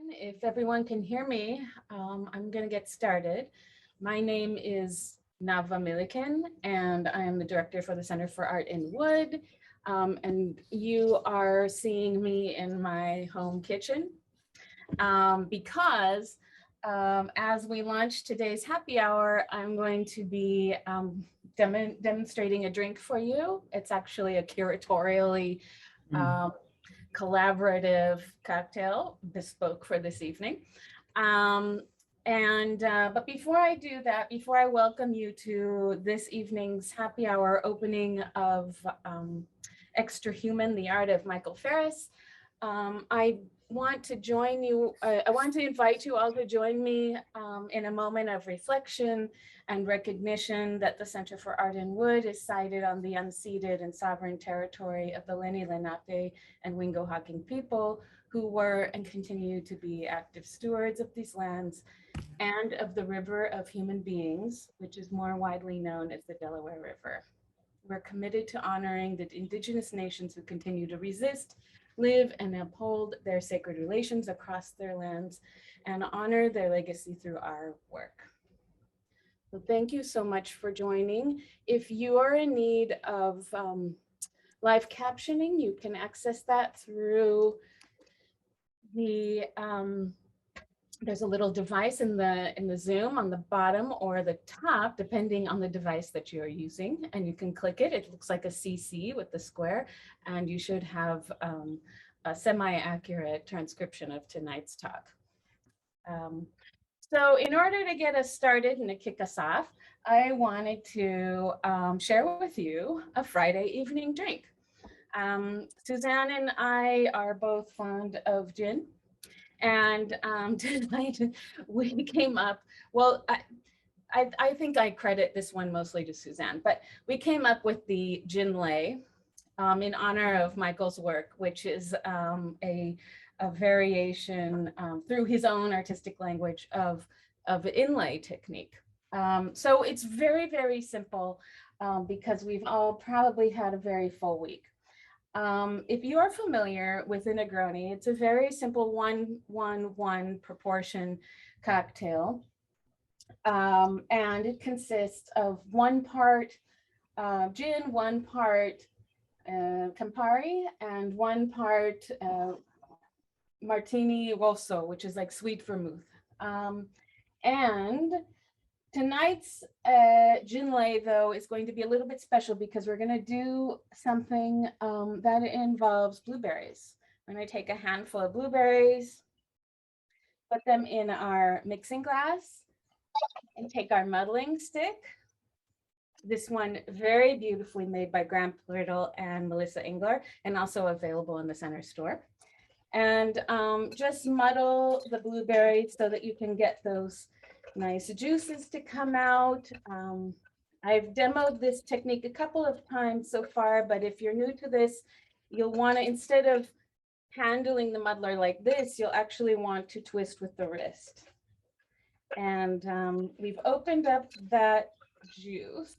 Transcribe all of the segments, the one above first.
If everyone can hear me, I'm going to get started. My name is Nava Milliken, and I am the director for the Center for Art in Wood. And you are seeing me in my home kitchen because as we launch today's happy hour, I'm going to be demonstrating a drink for you. It's actually a curatorially collaborative cocktail bespoke for this evening. But before I do that, before I welcome you to this evening's happy hour opening of Extra Human, the Art of Michael Ferris, I want to join you. I want to invite you all to join me in a moment of reflection and recognition that the Center for Art in Wood is sited on the unceded and sovereign territory of the Lenni Lenape and Wingo-Hawking people, who were and continue to be active stewards of these lands and of the river of human beings, which is more widely known as the Delaware River. We're committed to honoring the indigenous nations who continue to resist, live, and uphold their sacred relations across their lands and honor their legacy through our work. So thank you so much for joining. If you are in need of live captioning, you can access that through the, there's a little device in the Zoom on the bottom or the top, depending on the device that you're using, and you can click it. It looks like a CC with the square, and you should have a semi-accurate transcription of tonight's talk. So in order to get us started and to kick us off, I wanted to share with you a Friday evening drink. Suzanne and I are both fond of gin. And tonight we came up, well, I think I credit this one mostly to Suzanne, but we came up with the Inlay in honor of Michael's work, which is a variation through his own artistic language of Inlay Technique. So it's very, very simple because we've all probably had a very full week. If you are familiar with a Negroni, it's a very simple 1-1-1 proportion cocktail. And it consists of 1 part gin, 1 part Campari, and 1 part Martini Rosso, which is like sweet vermouth. And tonight's Inlay, though, is going to be a little bit special because we're going to do something that involves blueberries. We're going to take a handful of blueberries, put them in our mixing glass, and take our muddling stick. This one very beautifully made by Graham Brittle and Melissa Engler, and also available in the center store. And just muddle the blueberries so that you can get those nice juices to come out. I've demoed this technique a couple of times so far, but if you're new to this, you'll want to, instead of handling the muddler like this, you'll actually want to twist with the wrist. And we've opened up that juice.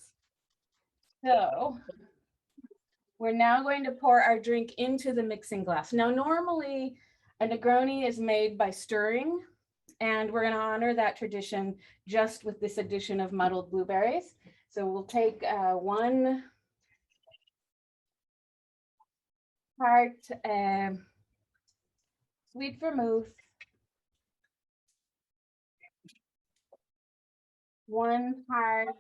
So we're now going to pour our drink into the mixing glass. Now, normally a Negroni is made by stirring, and we're going to honor that tradition just with this addition of muddled blueberries. So we'll take 1 part sweet vermouth, 1 part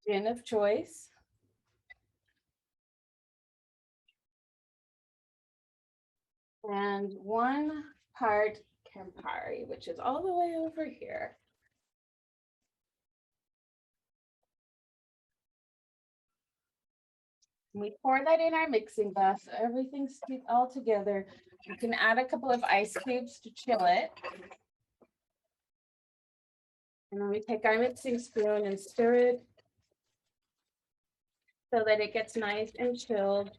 gin of choice, and 1 part Campari, which is all the way over here. And we pour that in our mixing glass, so everything's all together. You can add a couple of ice cubes to chill it. And then we take our mixing spoon and stir it so that it gets nice and chilled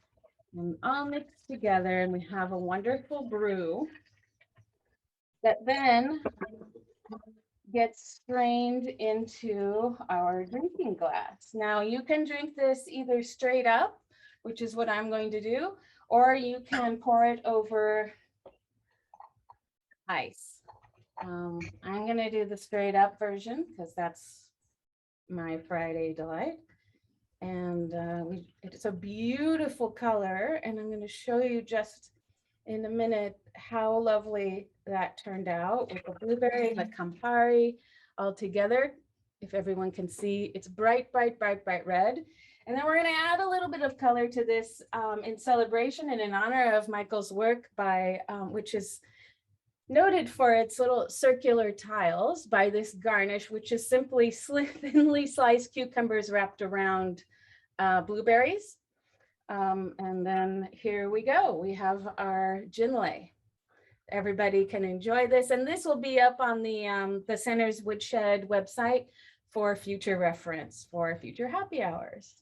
and all mixed together, and we have a wonderful brew that then gets strained into our drinking glass. Now you can drink this either straight up, which is what I'm going to do, or you can pour it over ice. I'm going to do the straight up version because that's my Friday delight. And it's a beautiful color. And I'm going to show you just in a minute how lovely that turned out with the blueberry and the Campari all together. If everyone can see, it's bright, bright, bright, bright red. And then we're going to add a little bit of color to this in celebration and in honor of Michael's work by, which is noted for its little circular tiles by this garnish, which is simply thinly sliced cucumbers wrapped around blueberries. And then here we go. We have our Inlay. Everybody can enjoy this. And this will be up on the Center's Woodshed website for future reference for future happy hours.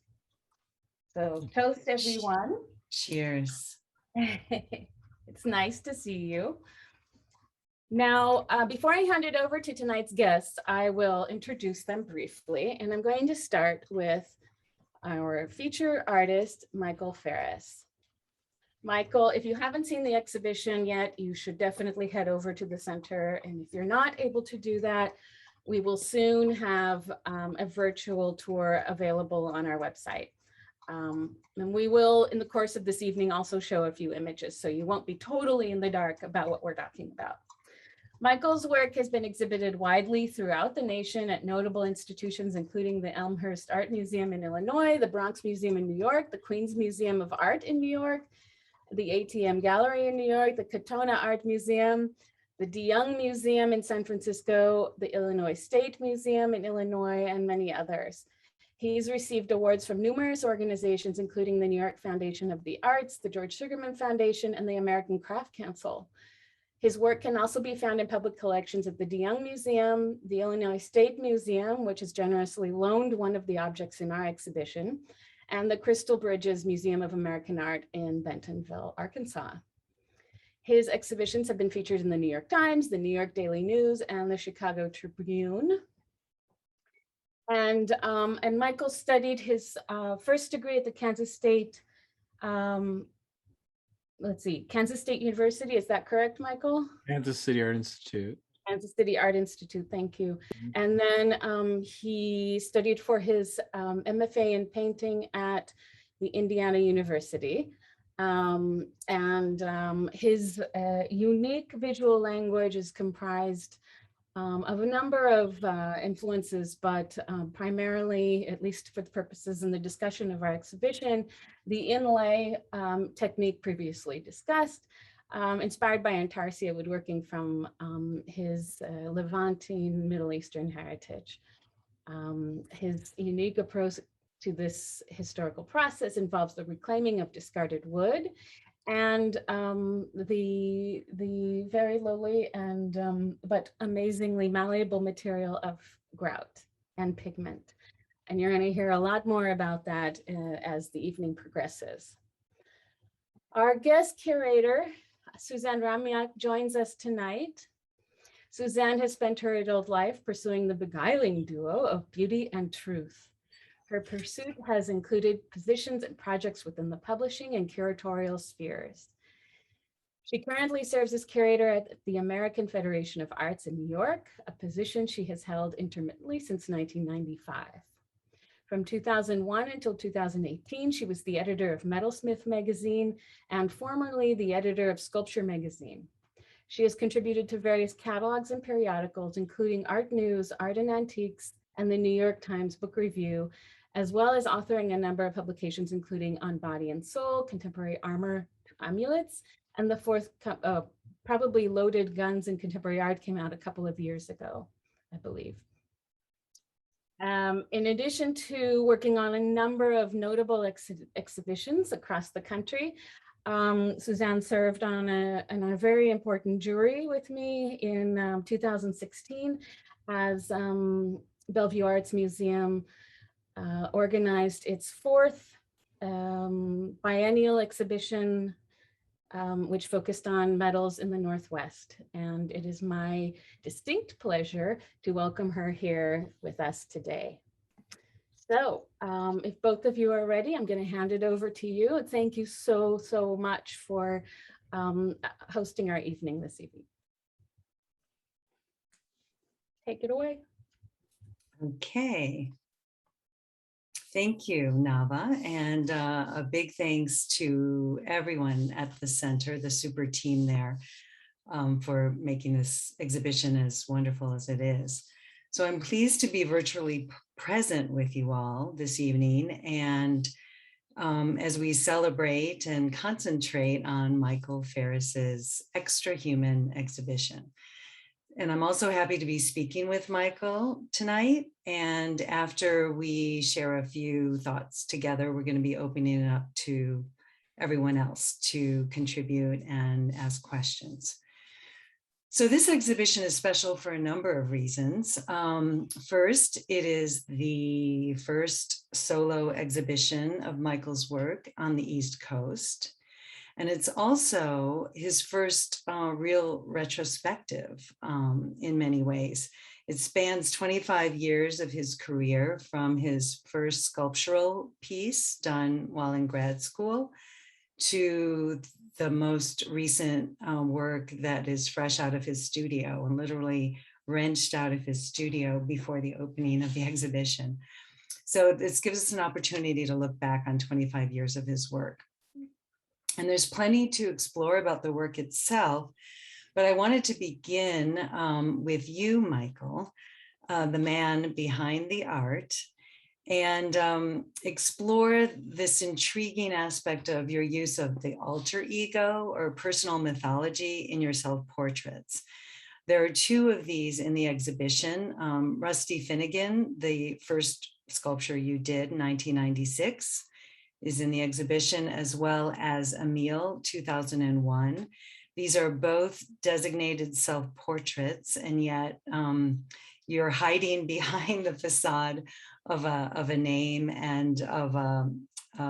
So toast everyone. Cheers. It's nice to see you. Now, before I hand it over to tonight's guests, I will introduce them briefly. And I'm going to start with our feature artist, Michael Ferris. Michael, if you haven't seen the exhibition yet, you should definitely head over to the center. And if you're not able to do that, we will soon have a virtual tour available on our website. And we will, in the course of this evening, also show a few images, so you won't be totally in the dark about what we're talking about. Michael's work has been exhibited widely throughout the nation at notable institutions, including the Elmhurst Art Museum in Illinois, the Bronx Museum in New York, the Queens Museum of Art in New York, the ATM Gallery in New York, the Katona Art Museum, the DeYoung Museum in San Francisco, the Illinois State Museum in Illinois, and many others. He's received awards from numerous organizations, including the New York Foundation of the Arts, the George Sugarman Foundation, and the American Craft Council. His work can also be found in public collections at the DeYoung Museum, the Illinois State Museum, which has generously loaned one of the objects in our exhibition, and the Crystal Bridges Museum of American Art in Bentonville, Arkansas. His exhibitions have been featured in the New York Times, the New York Daily News, and the Chicago Tribune. And Michael studied his first degree at the Kansas State Kansas State University. Is that correct, Michael? Kansas City Art Institute. Kansas City Art Institute, thank you. And then he studied for his MFA in painting at the Indiana University. His unique visual language is comprised of a number of influences, but primarily, at least for the purposes in the discussion of our exhibition, the inlay technique previously discussed, inspired by Antarcia woodworking from his Levantine Middle Eastern heritage. His unique approach to this historical process involves the reclaiming of discarded wood and the very lowly and but amazingly malleable material of grout and pigment. And you're going to hear a lot more about that as the evening progresses. Our guest curator, Suzanne Ramyak, joins us tonight. Suzanne has spent her adult life pursuing the beguiling duo of beauty and truth. Her pursuit has included positions and projects within the publishing and curatorial spheres. She currently serves as curator at the American Federation of Arts in New York, a position she has held intermittently since 1995. From 2001 until 2018, she was the editor of Metalsmith magazine and formerly the editor of Sculpture magazine. She has contributed to various catalogs and periodicals, including Art News, Art and Antiques, and the New York Times Book Review, as well as authoring a number of publications, including On Body and Soul, Contemporary Armor to Amulets, and the fourth, probably Loaded Guns in Contemporary Art came out a couple of years ago, I believe. In addition to working on a number of notable exhibitions across the country, Suzanne served on a very important jury with me in 2016 as Bellevue Arts Museum organized its fourth biennial exhibition, which focused on metals in the Northwest. And it is my distinct pleasure to welcome her here with us today. So if both of you are ready, I'm going to hand it over to you. Thank you so much for hosting our evening this evening. take it away. Okay. Thank you, Nava, and a big thanks to everyone at the center, the super team there, for making this exhibition as wonderful as it is. So I'm pleased to be virtually present with you all this evening, and as we celebrate and concentrate on Michael Ferris's Extra Human exhibition. And I'm also happy to be speaking with Michael tonight. And after we share a few thoughts together, we're going to be opening it up to everyone else to contribute and ask questions. So this exhibition is special for a number of reasons. First, it is the first solo exhibition of Michael's work on the East Coast. And it's also his first real retrospective in many ways. It spans 25 years of his career, from his first sculptural piece done while in grad school to the most recent work that is fresh out of his studio and literally wrenched out of his studio before the opening of the exhibition. So this gives us an opportunity to look back on 25 years of his work. And there's plenty to explore about the work itself, but I wanted to begin with you, Michael, the man behind the art, and explore this intriguing aspect of your use of the alter ego or personal mythology in your self-portraits. There are two of these in the exhibition. Rusty Finnegan, the first sculpture you did in 1996, is in the exhibition, as well as Emil, 2001. These are both designated self-portraits, and yet you're hiding behind the facade of a name and of a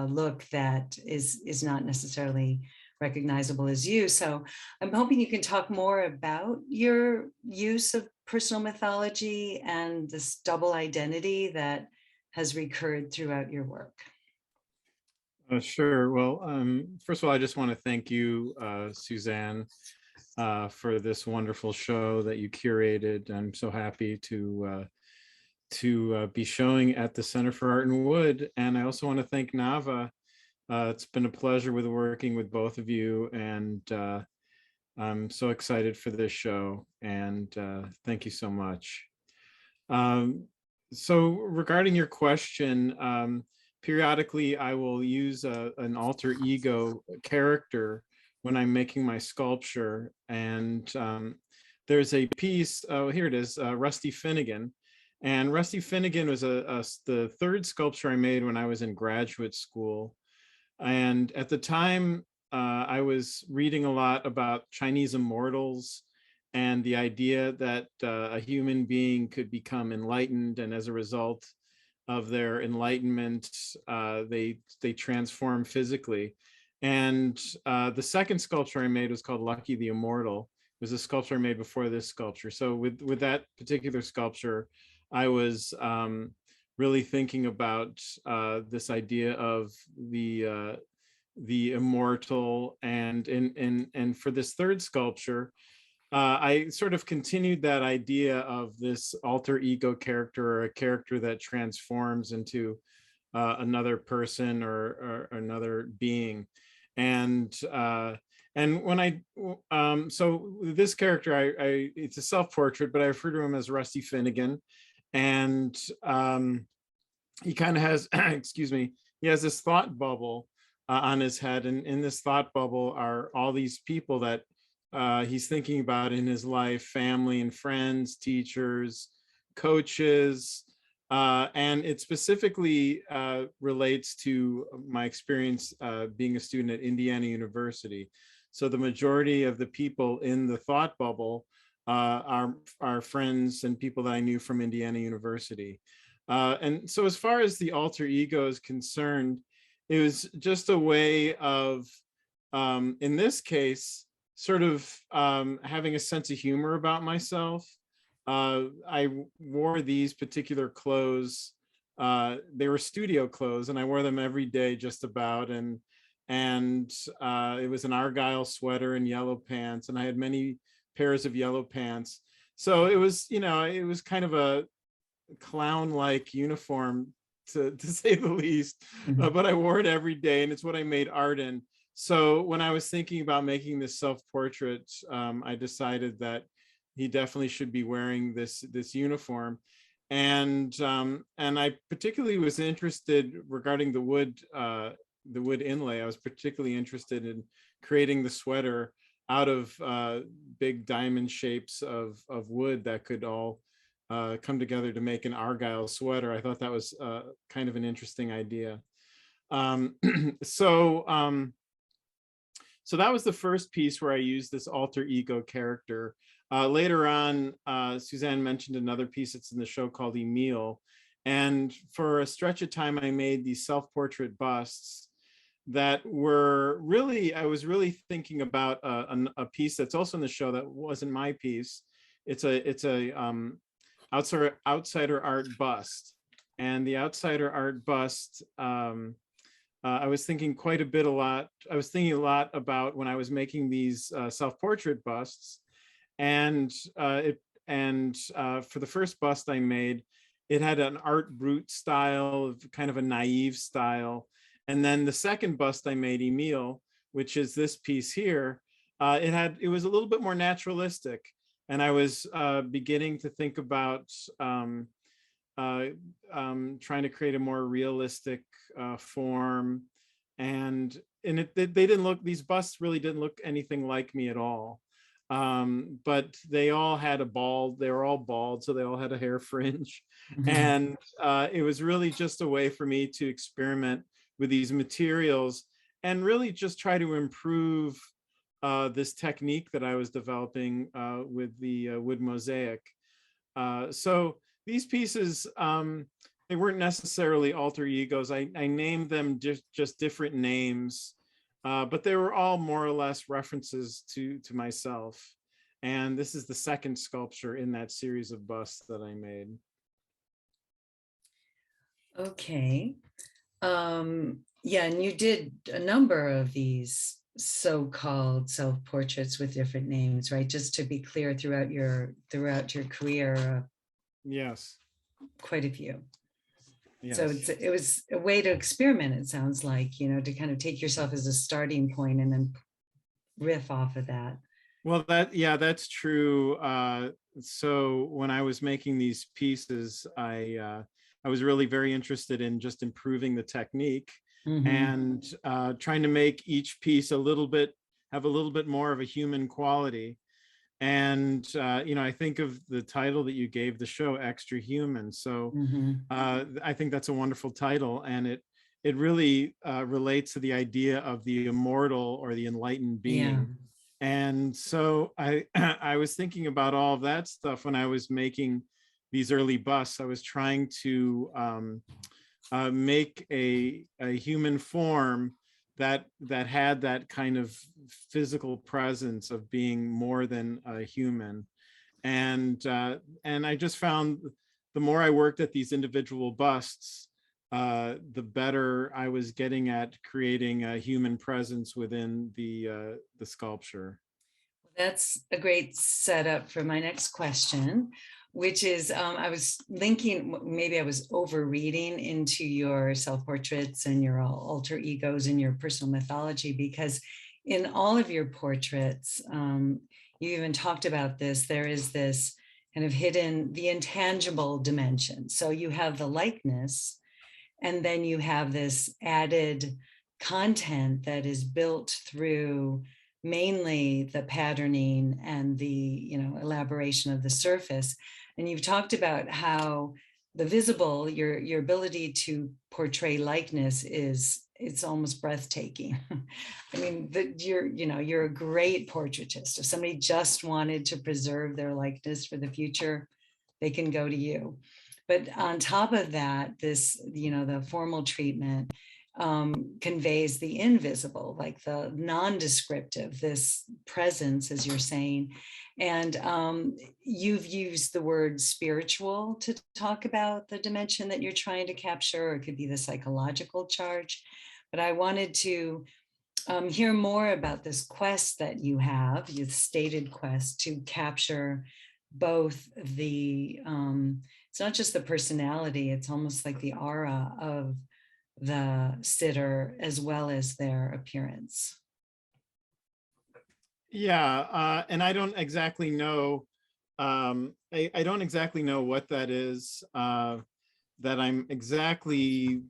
look that is not necessarily recognizable as you. So I'm hoping you can talk more about your use of personal mythology and this double identity that has recurred throughout your work. Sure. Well, first of all, I just want to thank you, Suzanne, for this wonderful show that you curated. I'm so happy to be showing at the Center for Art and Wood. And I also want to thank Nava. It's been a pleasure working with both of you, and I'm so excited for this show. And thank you so much. So regarding your question, periodically, I will use an alter ego character when I'm making my sculpture. And there's a piece, oh, here it is, Rusty Finnegan. And Rusty Finnegan was the third sculpture I made when I was in graduate school. And at the time, I was reading a lot about Chinese immortals and the idea that a human being could become enlightened, and as a result of their enlightenment, they transform physically. And the second sculpture I made was called Lucky the Immortal. It was a sculpture I made before this sculpture. So with that particular sculpture, I was really thinking about this idea of the immortal, and for this third sculpture, I sort of continued that idea of this alter ego character, or a character that transforms into another person or another being. And when so this character, it's a self-portrait, but I refer to him as Rusty Finnegan. And he kind of has, excuse me, he has this thought bubble on his head. And in this thought bubble are all these people that he's thinking about in his life: family and friends, teachers, coaches, and it specifically relates to my experience being a student at Indiana University. So the majority of the people in the thought bubble are friends and people that I knew from Indiana University. And so as far as the alter ego is concerned, it was just a way of, in this case, sort of having a sense of humor about myself. I wore these particular clothes. They were studio clothes, and I wore them every day just about. And it was an Argyle sweater and yellow pants, and I had many pairs of yellow pants. So it was, it was kind of a clown-like uniform to say the least, but I wore it every day, and it's what I made art in. So when I was thinking about making this self-portrait, I decided that he definitely should be wearing this uniform. And I particularly was interested regarding the wood inlay. I was particularly interested in creating the sweater out of big diamond shapes of wood that could all come together to make an Argyle sweater. I thought that was kind of an interesting idea. Um, so so that was the first piece where I used this alter ego character. Later on, Suzanne mentioned another piece that's in the show called Emil. And for a stretch of time, I made these self-portrait busts that were really, I was really thinking about a piece that's also in the show that wasn't my piece. It's a outsider art bust. And the outsider art bust, I was thinking I was thinking a lot about when I was making these self-portrait busts. And for the first bust I made, it had an art brut style, kind of a naive style. And then the second bust I made, Emil, which is this piece here, it was a little bit more naturalistic. And I was beginning to think about trying to create a more realistic form. And these busts really didn't look anything like me at all. But they all had they were all bald, so they all had a hair fringe. And it was really just a way for me to experiment with these materials and really just try to improve this technique that I was developing with the wood mosaic. So these pieces, they weren't necessarily alter egos. I named them just different names, but they were all more or less references to myself. And this is the second sculpture in that series of busts that I made. Okay. Yeah, and you did a number of these so-called self-portraits with different names, right? Just to be clear, throughout your career, Yes. quite a few. Yes. So it was a way to experiment, it sounds like, to kind of take yourself as a starting point and then riff off of that. Well, that's true. So when I was making these pieces, I was really very interested in just improving the technique and trying to make each piece have a little bit more of a human quality. And I think of the title that you gave the show, Extra Human. So I think that's a wonderful title, and it really relates to the idea of the immortal or the enlightened being. Yeah. And so I was thinking about all of that stuff when I was making these early busts. I was trying to make a human form that had that kind of physical presence of being more than a human. And I just found the more I worked at these individual busts, the better I was getting at creating a human presence within the sculpture. That's a great setup for my next question, which is I was thinking maybe I was overreading into your self-portraits and your alter egos and your personal mythology, because in all of your portraits, you even talked about this, there is this kind of hidden, the intangible dimension. So you have the likeness, and then you have this added content that is built through mainly the patterning and the elaboration of the surface. And you've talked about how the visible, your ability to portray likeness it's almost breathtaking. I mean, you're a great portraitist. If somebody just wanted to preserve their likeness for the future, they can go to you. But on top of that, this, the formal treatment conveys the invisible, like the non-descriptive, this presence, as you're saying. And you've used the word spiritual to talk about the dimension that you're trying to capture, or it could be the psychological charge. But I wanted to hear more about this quest that you have, your stated quest to capture both the, it's not just the personality, it's almost like the aura of the sitter as well as their appearance. Yeah, and I don't exactly know. I don't exactly know what that is that I'm exactly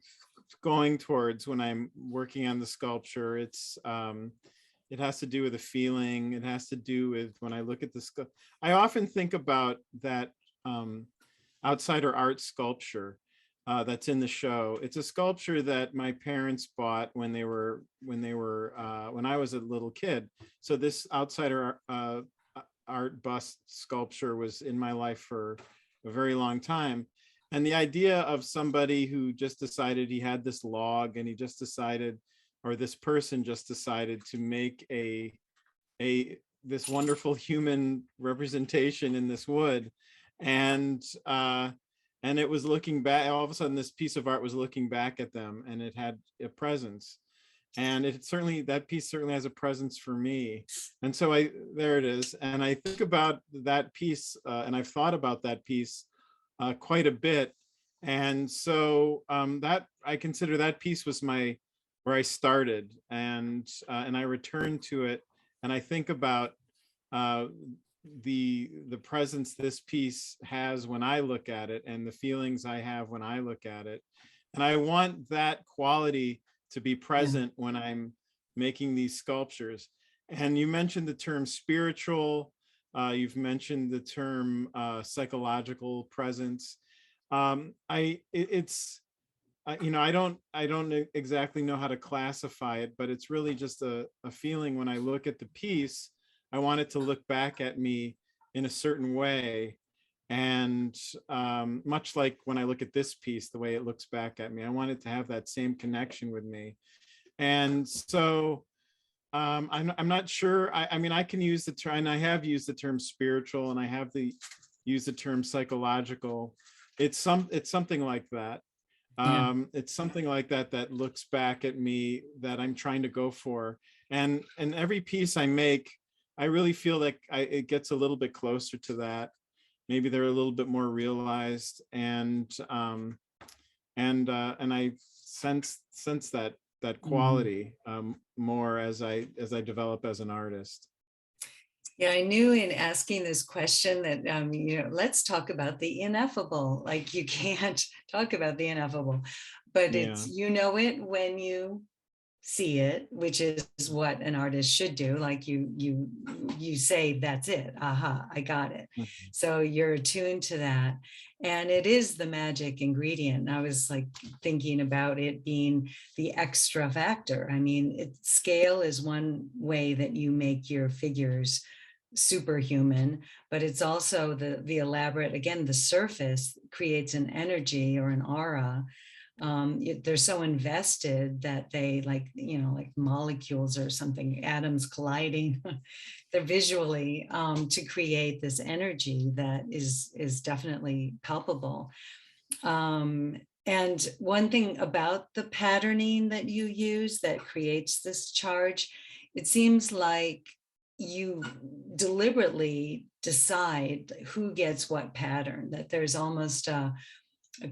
going towards when I'm working on the sculpture. It has to do with a feeling. It has to do with when I look at the sculpture. I often think about that outsider art sculpture that's in the show. It's a sculpture that my parents bought when I was a little kid. So this outsider art bust sculpture was in my life for a very long time. And the idea of somebody who just decided he had this log and he just decided, or this person just decided to make this wonderful human representation in this wood. And it was looking back, all of a sudden this piece of art was looking back at them, and it had a presence. And that piece certainly has a presence for me. And so there it is. And I think about that piece, and I've thought about that piece quite a bit. And so that I consider that piece was where I started, and I returned to it, and I think about the presence this piece has when I look at it, and the feelings I have when I look at it. And I want that quality to be present when I'm making these sculptures. And you mentioned the term spiritual, you've mentioned the term psychological presence. I don't exactly know how to classify it, but it's really just a feeling when I look at the piece. I want it to look back at me in a certain way. And much like when I look at this piece, the way it looks back at me, I want it to have that same connection with me. And so I'm not sure. I mean, I can use the term, and I have used the term spiritual, and I have used the term psychological. It's something like that. It's something like that that looks back at me, that I'm trying to go for. And every piece I make, I really feel like it gets a little bit closer to that. Maybe they're a little bit more realized, and I sense that quality more as I develop as an artist. Yeah, I knew in asking this question that, let's talk about the ineffable. Like, you can't talk about the ineffable, but it's, it when you see it, which is what an artist should do. Like you say, that's it. Aha, I got it. Mm-hmm. So you're attuned to that. And it is the magic ingredient. I was like thinking about it being the extra factor. I mean, scale is one way that you make your figures superhuman, but it's also the elaborate, again, the surface creates an energy or an aura. They're so invested that they like molecules or something, atoms colliding they're visually to create this energy that is definitely palpable. And one thing about the patterning that you use that creates this charge, it seems like you deliberately decide who gets what pattern, that there's almost a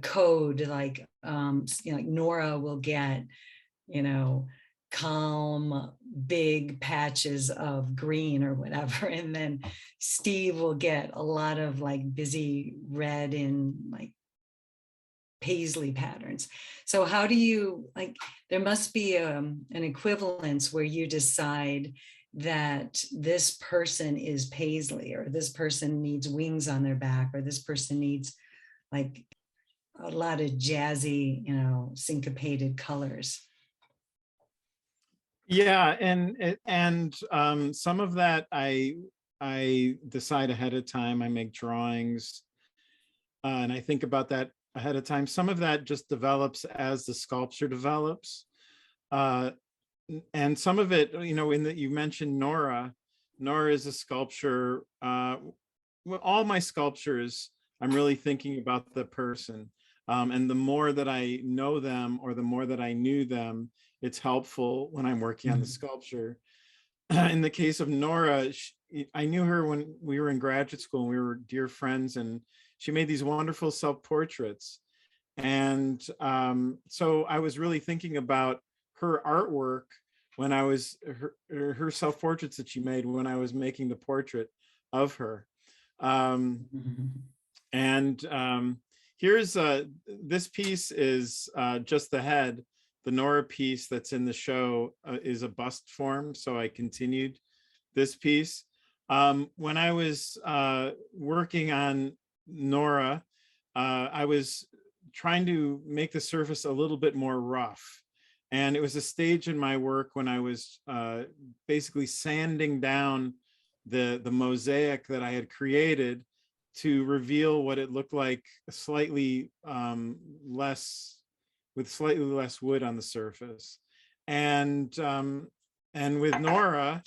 code, like like Nora will get calm big patches of green or whatever, and then Steve will get a lot of like busy red in like paisley patterns. So how do you, like, there must be an equivalence where you decide that this person is paisley, or this person needs wings on their back, or this person needs like a lot of jazzy, syncopated colors. Yeah, and some of that I decide ahead of time. I make drawings, and I think about that ahead of time. Some of that just develops as the sculpture develops, and some of it, in that you mentioned Nora. Nora is a sculpture. All my sculptures, I'm really thinking about the person. And the more that I know them, or the more that I knew them, it's helpful when I'm working on the sculpture. in the case of Nora, I knew her when we were in graduate school and we were dear friends, and she made these wonderful self-portraits. And so I was really thinking about her artwork when I was, her self-portraits that she made when I was making the portrait of her. And here's, this piece is just the head. The Nora piece that's in the show is a bust form, so I continued this piece. When I was working on Nora, I was trying to make the surface a little bit more rough. And it was a stage in my work when I was basically sanding down the mosaic that I had created to reveal what it looked like slightly less, with slightly less wood on the surface. And with Nora,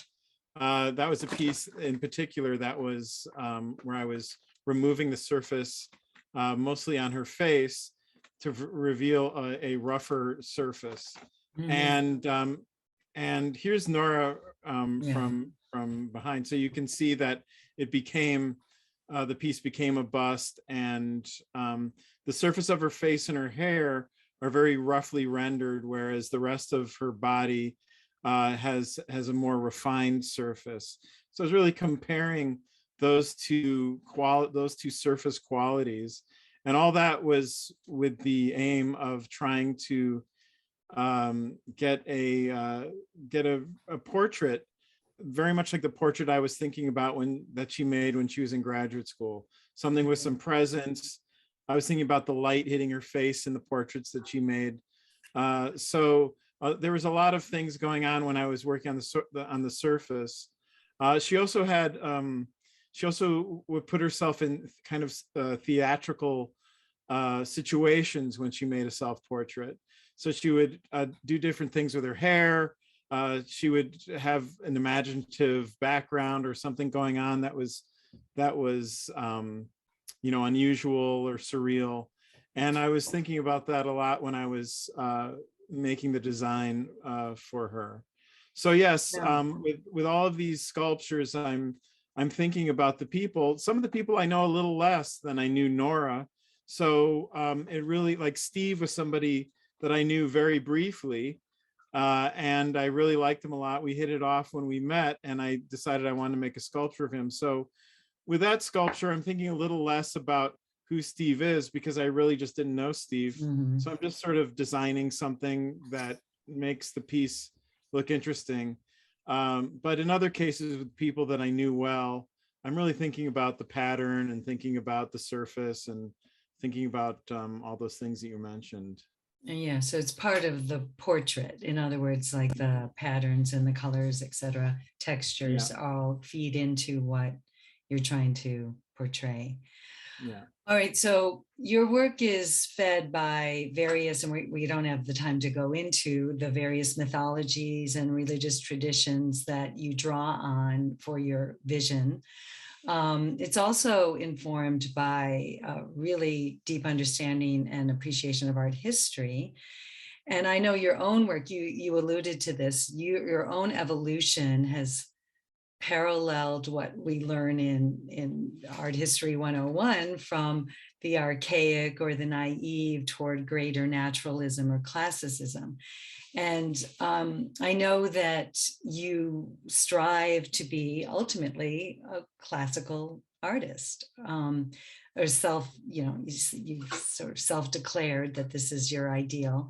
that was a piece in particular that was where I was removing the surface mostly on her face to reveal a rougher surface. And here's Nora from behind. So you can see that it became, the piece became a bust, and the surface of her face and her hair are very roughly rendered, whereas the rest of her body has a more refined surface. So I was really comparing those two surface qualities, and all that was with the aim of trying to get a portrait very much like the portrait I was thinking about that she made when she was in graduate school. Something with some presence. I was thinking about the light hitting her face in the portraits that she made. So there was a lot of things going on when I was working on the surface. She also had, she also would put herself in kind of theatrical situations when she made a self-portrait. So she would do different things with her hair. She would have an imaginative background or something going on that was you know, unusual or surreal. And I was thinking about that a lot when I was making the design for her. So yes, with all of these sculptures, I'm thinking about the people. Some of the people I know a little less than I knew Nora. So it really, like Steve was somebody that I knew very briefly. And I really liked him a lot. We hit it off when we met, and I decided I wanted to make a sculpture of him. So with that sculpture, I'm thinking a little less about who Steve is, because I really just didn't know Steve. So I'm just sort of designing something that makes the piece look interesting. But in other cases with people that I knew well, I'm really thinking about the pattern and thinking about the surface and thinking about all those things that you mentioned. Yeah, so it's part of the portrait. In other words, like the patterns and the colors, etc., textures all feed into what you're trying to portray. Yeah. All right, so your work is fed by various, and we don't have the time to go into the various mythologies and religious traditions that you draw on for your vision. It's also informed by a really deep understanding and appreciation of art history. And I know your own work, you alluded to this, your own evolution has paralleled what we learn in Art History 101 from the archaic or the naive toward greater naturalism or classicism. And I know that you strive to be ultimately a classical artist, or you've sort of self-declared that this is your ideal.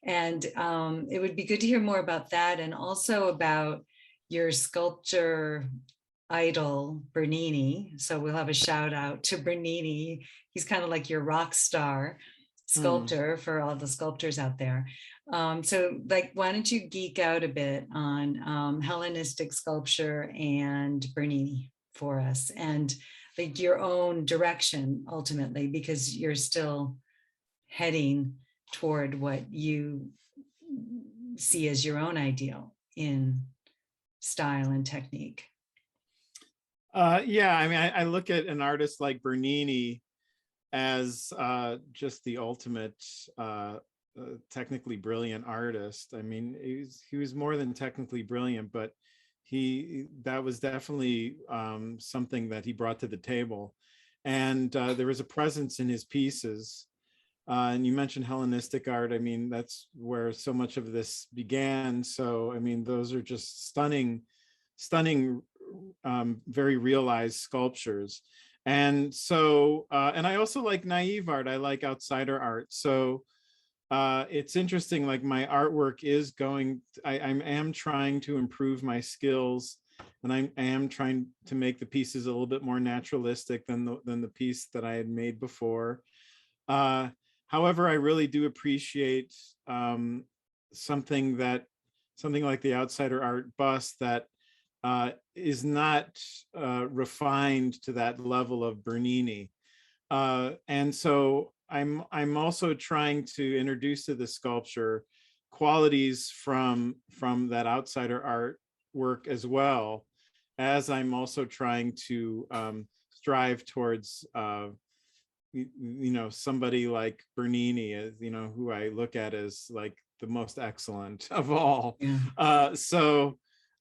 And it would be good to hear more about that, and also about your sculpture idol, Bernini. So we'll have a shout out to Bernini. He's kind of like your rock star sculptor for all the sculptors out there. So like, why don't you geek out a bit on Hellenistic sculpture and Bernini for us, and like your own direction ultimately, because you're still heading toward what you see as your own ideal in style and technique. Yeah, I mean, I look at an artist like Bernini as just the ultimate technically brilliant artist. I mean, he was more than technically brilliant, but that was definitely something that he brought to the table. And there was a presence in his pieces. And you mentioned Hellenistic art. I mean, that's where so much of this began. So, I mean, those are just stunning, very realized sculptures. And so, and I also like naive art. I like outsider art. So it's interesting, like my artwork is going, I am trying to improve my skills, and I am trying to make the pieces a little bit more naturalistic than the piece that I had made before. However, I really do appreciate something like the outsider art bust that is not refined to that level of Bernini. And so I'm also trying to introduce to the sculpture qualities from that outsider art work, as well as I'm also trying to strive towards somebody like Bernini, who I look at as like the most excellent of all. Yeah. So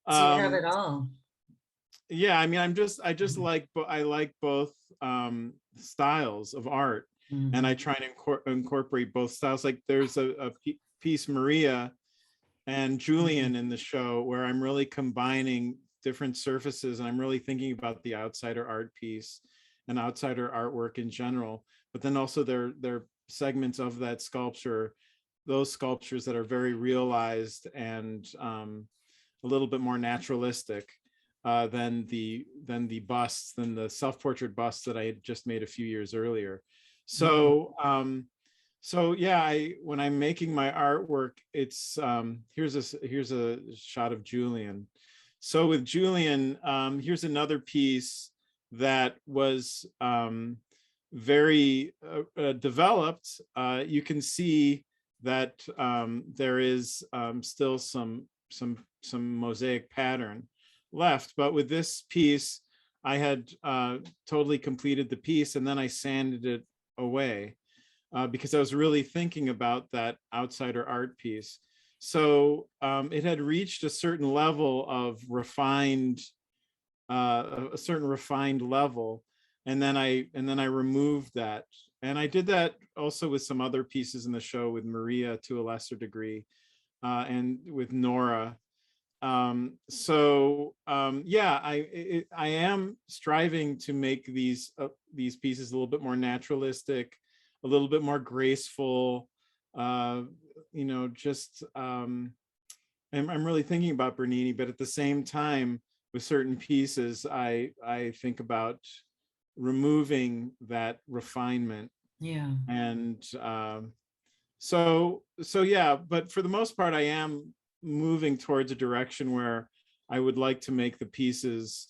you have it all. Yeah, I mean, I just like, I like both styles of art, and I try to incorporate both styles. Like there's a piece, Maria and Julian, in the show where I'm really combining different surfaces, and I'm really thinking about the outsider art piece and outsider artwork in general, but then also they're segments of that sculpture, those sculptures that are very realized and a little bit more naturalistic than the self-portrait busts that I had just made a few years earlier. So so yeah, when I'm making my artwork, it's here's a shot of Julian. So with Julian, here's another piece that was very developed. You can see that there is still some mosaic pattern left, but with this piece, I had totally completed the piece, and then I sanded it away because I was really thinking about that outsider art piece. So it had reached a certain level of refined, a certain refined level, and then I removed that. And I did that also with some other pieces in the show, with Maria to a lesser degree, and with Nora. Yeah, I am striving to make these pieces a little bit more naturalistic, a little bit more graceful. Just I'm really thinking about Bernini, but at the same time, with certain pieces, I think about removing that refinement. Yeah. And so yeah, but for the most part, I am moving towards a direction where I would like to make the pieces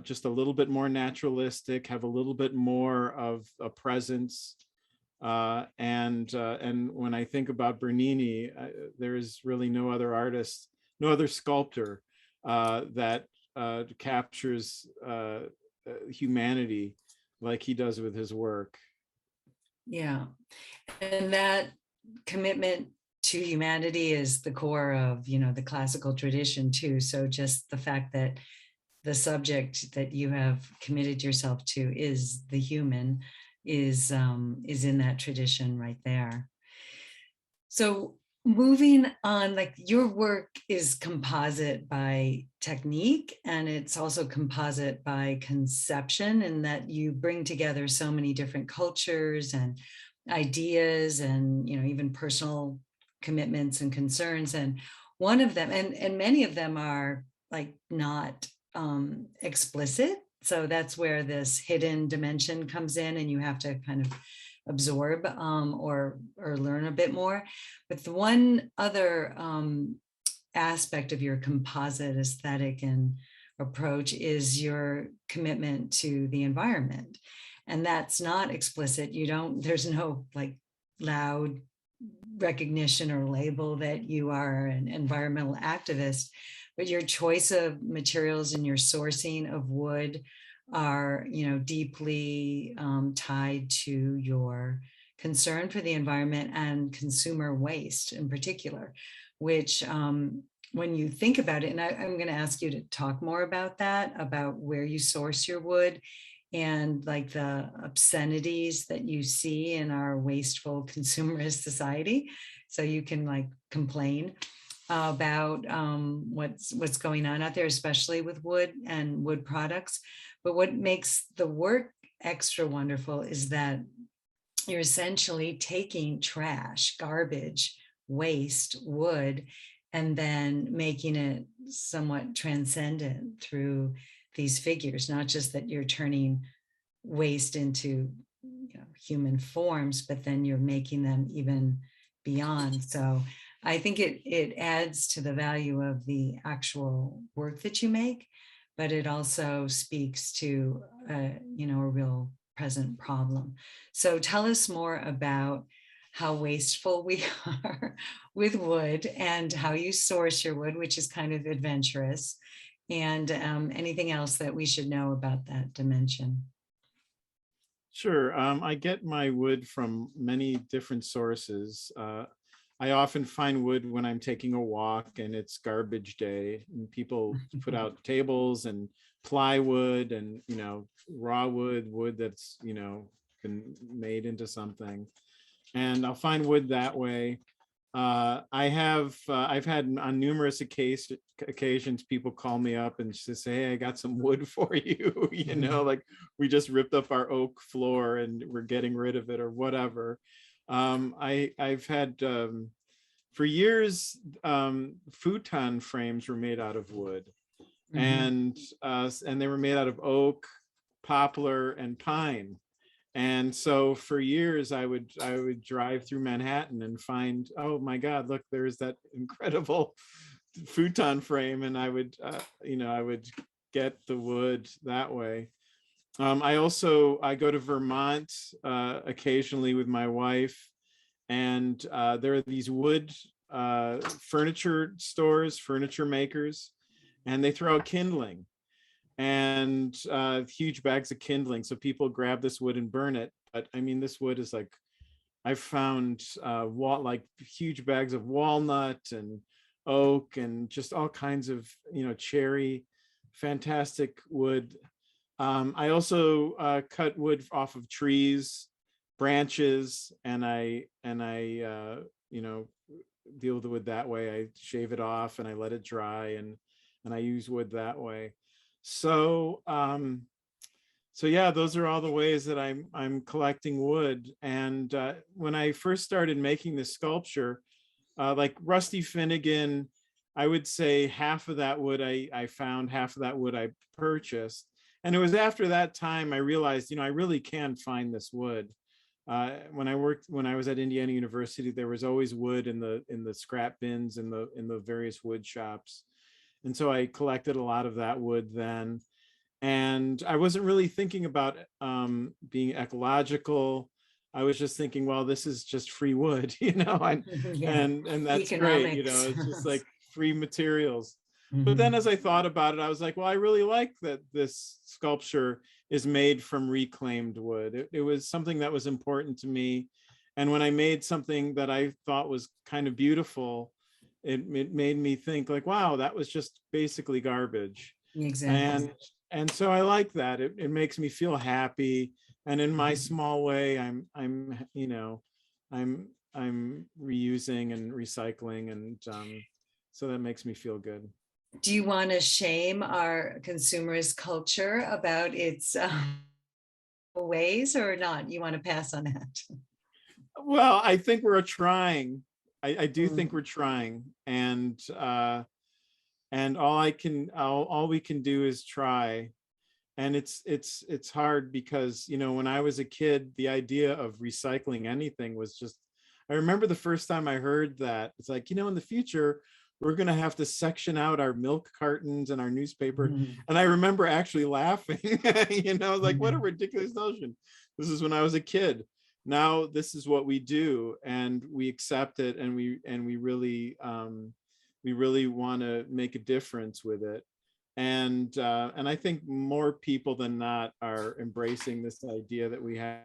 just a little bit more naturalistic, have a little bit more of a presence. And when I think about Bernini, there is really no other artist, no other sculptor that captures humanity like he does with his work. Yeah. And that commitment to humanity is the core of, the classical tradition too. So just the fact that the subject that you have committed yourself to is the human is in that tradition right there. So moving on, like your work is composite by technique, and it's also composite by conception, in that you bring together so many different cultures and ideas and even personal commitments and concerns. And one of them, and many of them are like not explicit. So that's where this hidden dimension comes in, and you have to kind of absorb or learn a bit more. But the one other aspect of your composite aesthetic and approach is your commitment to the environment. And that's not explicit. There's no like loud recognition or label that you are an environmental activist, but your choice of materials and your sourcing of wood are, deeply tied to your concern for the environment and consumer waste in particular, which when you think about it, and I'm going to ask you to talk more about that, about where you source your wood and like the obscenities that you see in our wasteful consumerist society. So you can like complain about what's going on out there, especially with wood and wood products. But what makes the work extra wonderful is that you're essentially taking trash, garbage, waste, wood, and then making it somewhat transcendent through these figures, not just that you're turning waste into human forms, but then you're making them even beyond. So I think it adds to the value of the actual work that you make, but it also speaks to a real present problem. So tell us more about how wasteful we are with wood and how you source your wood, which is kind of adventurous, and anything else that we should know about that dimension. Sure. I get my wood from many different sources. I often find wood when I'm taking a walk and it's garbage day and people put out tables and plywood and, raw wood that's, been made into something. And I'll find wood that way. I've had on numerous occasions people call me up and just say, hey, I got some wood for you. Like we just ripped up our oak floor and we're getting rid of it or whatever. I've had for years futon frames were made out of wood, and they were made out of oak, poplar, and pine. And so for years I would drive through Manhattan and find, oh my God, look, there's that incredible futon frame, and I would get the wood that way. I go to Vermont occasionally with my wife, and there are these wood furniture stores, furniture makers, and they throw out kindling and huge bags of kindling. So people grab this wood and burn it. But I mean, this wood is like, I've found like huge bags of walnut and oak and just all kinds of, cherry, fantastic wood. I also cut wood off of trees, branches, and I deal with the wood that way. I shave it off and I let it dry, and I use wood that way. So yeah, those are all the ways that I'm collecting wood. And when I first started making this sculpture, like Rusty Finnegan, I would say half of that wood I found, half of that wood I purchased. And it was after that time I realized, I really can find this wood. When I was at Indiana University, there was always wood in the scrap bins in the various wood shops. And so I collected a lot of that wood then. And I wasn't really thinking about being ecological. I was just thinking, well, this is just free wood, and that's great, it's just like free materials. But then as I thought about it, I was like, well, I really like that this sculpture is made from reclaimed wood. It was something that was important to me. And when I made something that I thought was kind of beautiful, it made me think like, wow, that was just basically garbage. Exactly. And so I like that. It makes me feel happy. And in my small way, I'm reusing and recycling, and so that makes me feel good. Do you want to shame our consumerist culture about its ways or not? You want to pass on that? Well, I think we're trying. I do think we're trying, and all we can do is try. And it's hard because, when I was a kid, the idea of recycling anything was just, I remember the first time I heard that, it's like, in the future, we're going to have to section out our milk cartons and our newspaper. And I remember actually laughing, like, what a ridiculous notion. This is when I was a kid. Now this is what we do, and we accept it, and we really want to make a difference with it. And I think more people than not are embracing this idea that we have.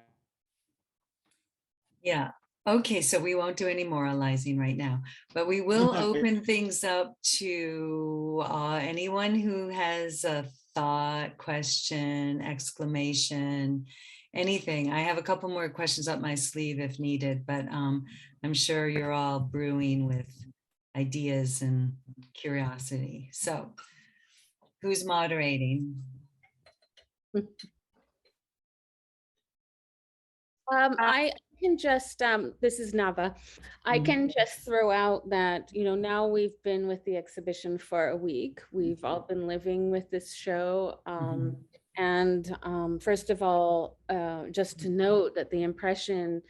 Yeah, Okay, so we won't do any moralizing right now, but we will open things up to anyone who has a thought, question, exclamation, anything. I have a couple more questions up my sleeve if needed, but I'm sure you're all brewing with ideas and curiosity. So who's moderating? I can just, this is Nava. I can just throw out that, now we've been with the exhibition for a week. We've all been living with this show. And first of all, just to note that the impression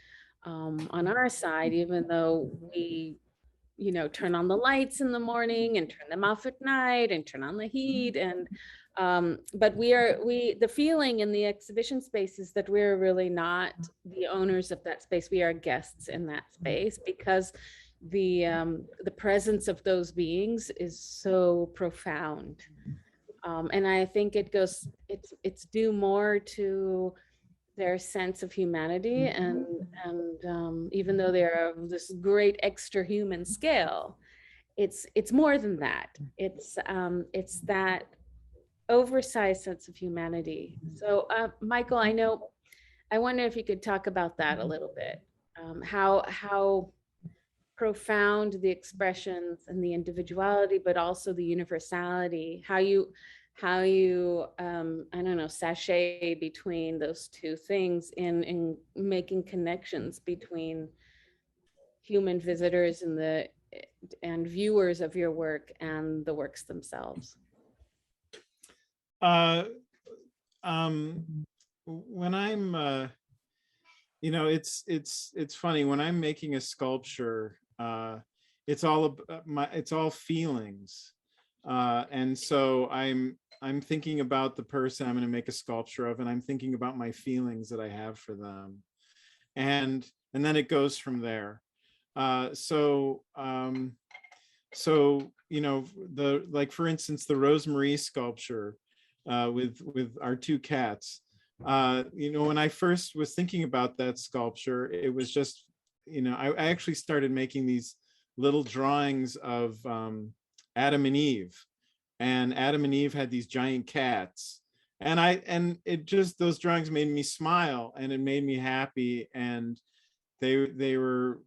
on our side, even though we, turn on the lights in the morning and turn them off at night and turn on the heat and but the feeling in the exhibition space is that we're really not the owners of that space. We are guests in that space because the presence of those beings is so profound. And I think it's due more to their sense of humanity and even though they're of this great extra human scale, it's more than that. It's that oversized sense of humanity. So Michael, I wonder if you could talk about that a little bit. How profound the expressions and the individuality, but also the universality, how you I don't know, sashay between those two things in making connections between human visitors and viewers of your work and the works themselves. When I'm it's funny when I'm making a sculpture, it's all feelings, and so I'm thinking about the person I'm going to make a sculpture of, and I'm thinking about my feelings that I have for them, and then it goes from there. So like for instance, the Rosemary Sculpture with our two cats. When I first was thinking about that sculpture, it was just, I actually started making these little drawings of Adam and Eve, and Adam and Eve had these giant cats, and those drawings made me smile and it made me happy, and they were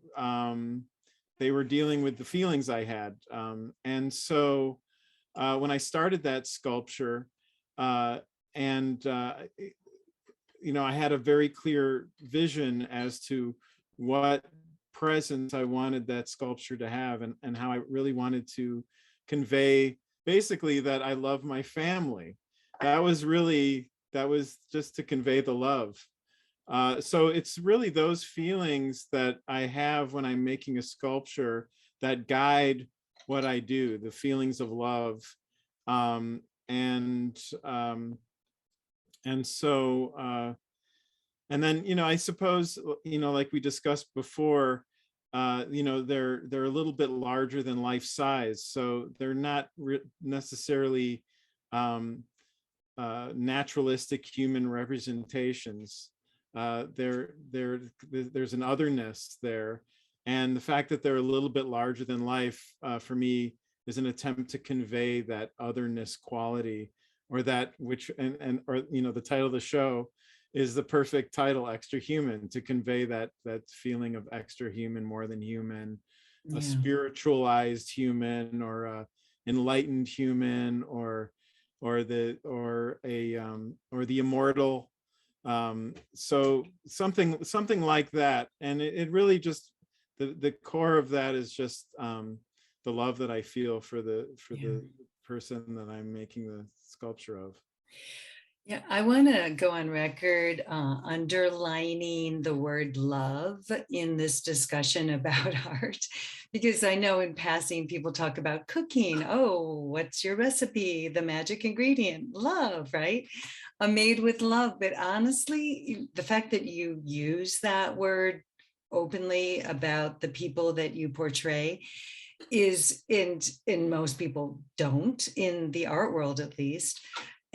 dealing with the feelings I had, and so when I started that sculpture, I had a very clear vision as to what presence I wanted that sculpture to have, and how I really wanted to convey basically that I love my family. That was just to convey the love. So it's really those feelings that I have when I'm making a sculpture that guide what I do, the feelings of love. And then, I suppose, like we discussed before, they're a little bit larger than life size, so they're not necessarily naturalistic human representations. There's an otherness there, and the fact that they're a little bit larger than life, for me, is an attempt to convey that otherness quality, or that which, or the title of the show is the perfect title, Extra Human, to convey that feeling of extra human, more than human, a spiritualized human, or a enlightened human, or the immortal. So something like that, and it really just, the core of that is just the love that I feel for the person that I'm making the sculpture of. Yeah, I want to go on record underlining the word love in this discussion about art, because I know in passing people talk about cooking. Oh, what's your recipe? The magic ingredient, love, right? Made with love. But honestly, the fact that you use that word openly about the people that you portray is, in most people don't, in the art world at least.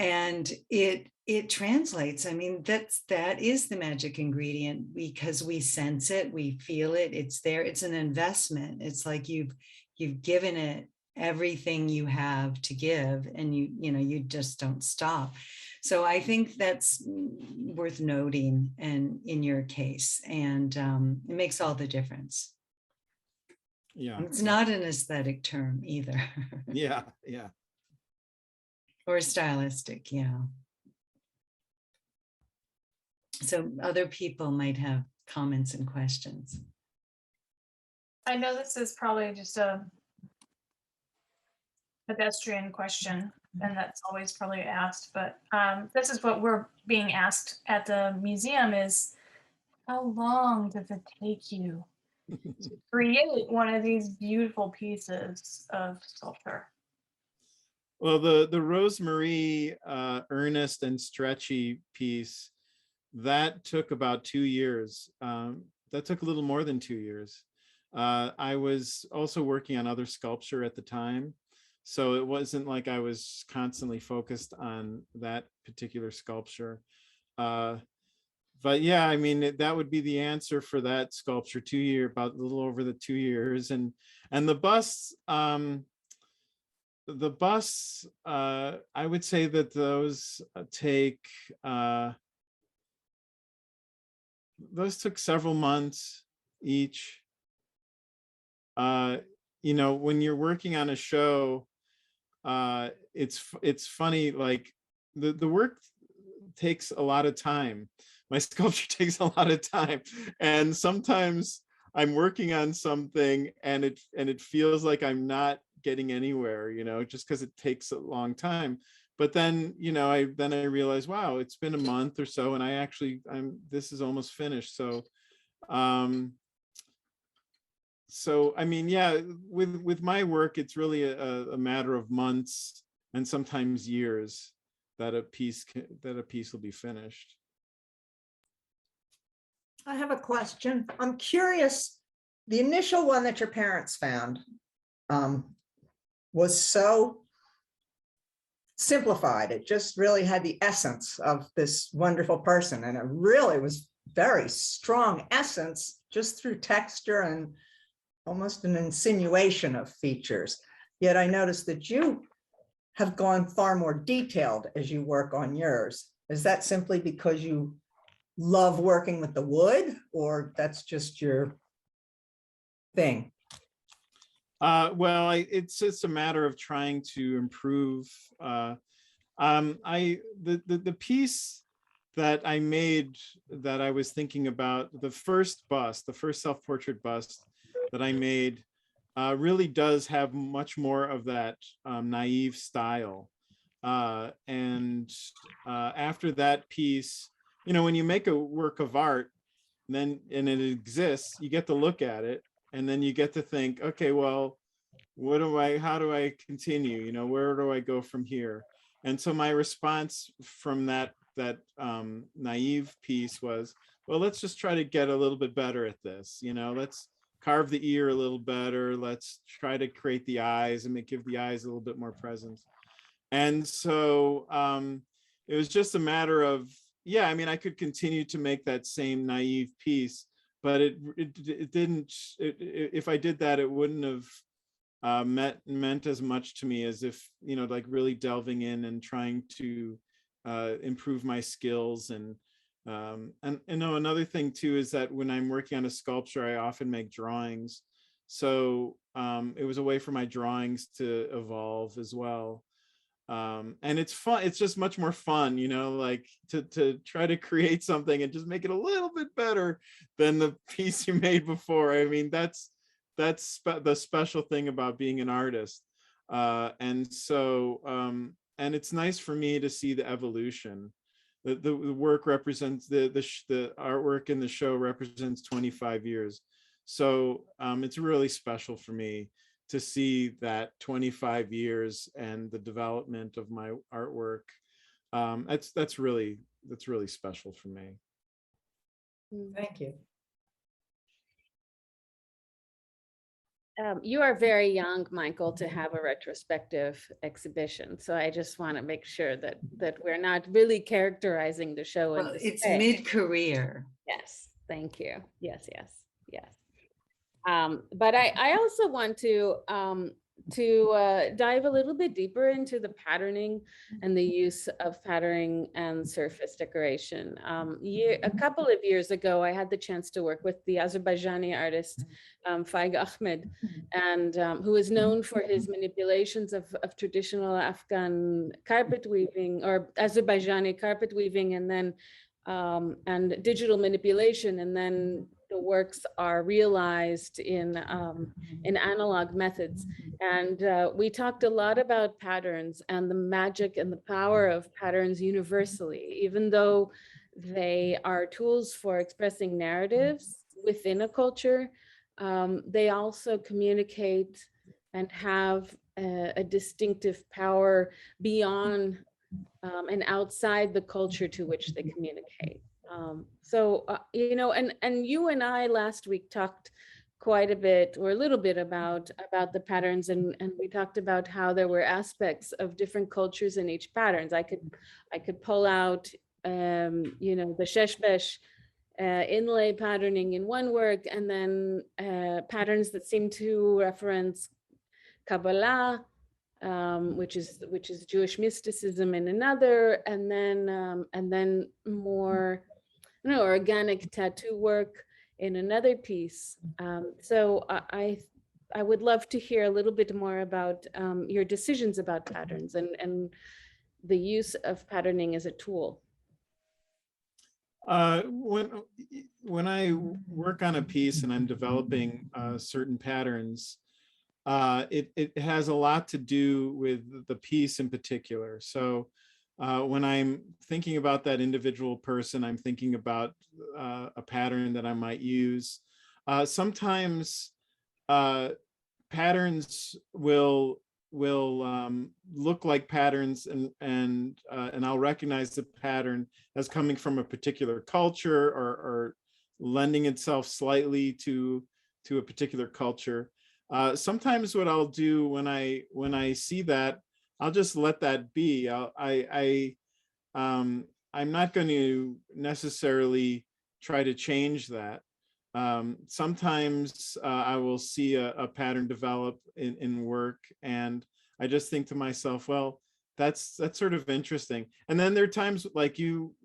And it translates. I mean, that is the magic ingredient, because we sense it, we feel it, it's there, it's an investment. It's like you've given it everything you have to give, and you just don't stop. So I think that's worth noting, and in your case, and it makes all the difference. Yeah. It's not an aesthetic term either. Yeah. Yeah. Or stylistic, yeah. So other people might have comments and questions. I know this is probably just a pedestrian question, and that's always probably asked, but this is what we're being asked at the museum is, how long does it take you to create one of these beautiful pieces of sculpture? Well, the Rosemary earnest and stretchy piece, that took about 2 years. That took a little more than 2 years. I was also working on other sculpture at the time, so it wasn't like I was constantly focused on that particular sculpture. But yeah, I mean, that would be the answer for that sculpture. 2 year, about a little over the 2 years, and the bust. The busts, I would say that those took several months each. When you're working on a show, it's funny, like the work takes a lot of time. My sculpture takes a lot of time, and sometimes I'm working on something and it feels like I'm not getting anywhere, just because it takes a long time. But then, I realize, wow, it's been a month or so, and this is almost finished. So, I mean, yeah, with my work, it's really a matter of months and sometimes years that a piece will be finished. I have a question. I'm curious, the initial one that your parents found was so simplified. It just really had the essence of this wonderful person. And it really was very strong essence just through texture and almost an insinuation of features. Yet I noticed that you have gone far more detailed as you work on yours. Is that simply because you love working with the wood, or that's just your thing? Well, it's just a matter of trying to improve. The piece that I made, that I was thinking about, the first self-portrait bust that I made, really does have much more of that naive style. And after that piece, when you make a work of art, and it exists, you get to look at it, and then you get to think, okay, well, how do I continue? Where do I go from here? And so my response from that naive piece was, well, let's just try to get a little bit better at this. Let's carve the ear a little better. Let's try to create the eyes and give the eyes a little bit more presence. And so it was just a matter of, yeah, I mean, I could continue to make that same naive piece, but it didn't. If I did that, it wouldn't have meant as much to me as if, like really delving in and trying to improve my skills. And another thing too is that when I'm working on a sculpture, I often make drawings. So it was a way for my drawings to evolve as well. And it's fun. It's just much more fun, like to try to create something and just make it a little bit better than the piece you made before. I mean, that's the special thing about being an artist. And it's nice for me to see the evolution. The work represents the artwork in the show represents 25 years. So it's really special for me to see that 25 years and the development of my artwork. That's really special for me. Thank you. You are very young, Michael, to have a retrospective exhibition. So I just want to make sure that we're not really characterizing the show in Well, this it's way. mid-career. Yes, thank you. Yes, yes, yes. But I also want to dive a little bit deeper into the patterning and the use of patterning and surface decoration. A couple of years ago, I had the chance to work with the Azerbaijani artist Faik Ahmed, and who is known for his manipulations of traditional Afghan carpet weaving or Azerbaijani carpet weaving, and then and digital manipulation, and then the works are realized in analog methods. And we talked a lot about patterns and the magic and the power of patterns universally, even though they are tools for expressing narratives within a culture. They also communicate and have a distinctive power beyond and outside the culture to which they communicate. You know, and you and I last week talked quite a bit or a little bit about the patterns, and we talked about how there were aspects of different cultures in each patterns. I could pull out you know, the sheshbesh inlay patterning in one work, and then patterns that seem to reference Kabbalah, which is Jewish mysticism in another, and then more, you know, organic tattoo work in another piece. So I would love to hear a little bit more about your decisions about patterns and the use of patterning as a tool. When I work on a piece and I'm developing certain patterns, it has a lot to do with the piece in particular. So when I'm thinking about that individual person, I'm thinking about a pattern that I might use. Sometimes patterns will look like patterns, and I'll recognize the pattern as coming from a particular culture or lending itself slightly to a particular culture. Sometimes what I'll do when I see that, I'll just let that be. I'm not going to necessarily try to change that. Sometimes I will see a pattern develop in work, and I just think to myself, well, that's sort of interesting. And then there are times like you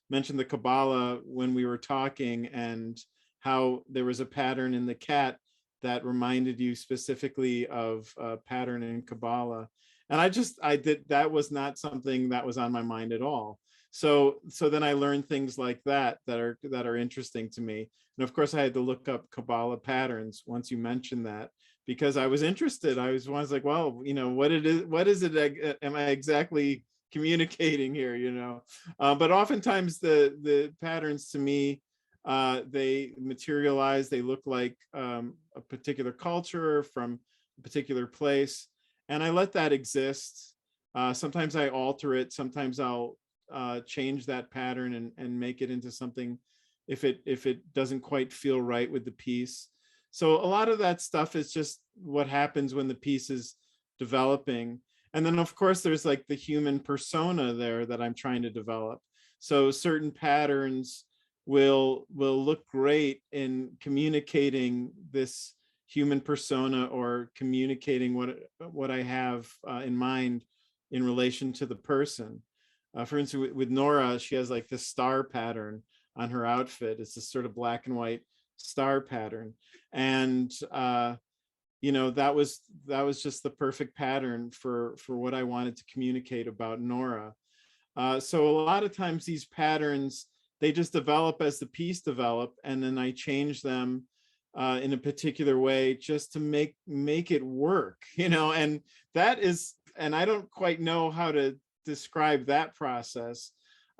mentioned the Kabbalah when we were talking, and how there was a pattern in the cat that reminded you specifically of a pattern in Kabbalah. And that was not something that was on my mind at all. So then I learned things like that are interesting to me. And of course I had to look up Kabbalah patterns once you mentioned that, because I was interested. I was like, well, you know, what is it, am I exactly communicating here, you know? But oftentimes the patterns to me, they materialize, they look like a particular culture from a particular place, and I let that exist. Sometimes I alter it, sometimes I'll change that pattern and make it into something if it doesn't quite feel right with the piece. So a lot of that stuff is just what happens when the piece is developing. And then of course there's like the human persona there that I'm trying to develop. So certain patterns will look great in communicating this human persona, or communicating what I have in mind in relation to the person. For instance, with Nora, she has like this star pattern on her outfit. It's this sort of black and white star pattern, and you know, that was just the perfect pattern for what I wanted to communicate about Nora. So a lot of times these patterns, they just develop as the piece develop, and then I change them in a particular way just to make it work, you know. And that is, and I don't quite know how to describe that process,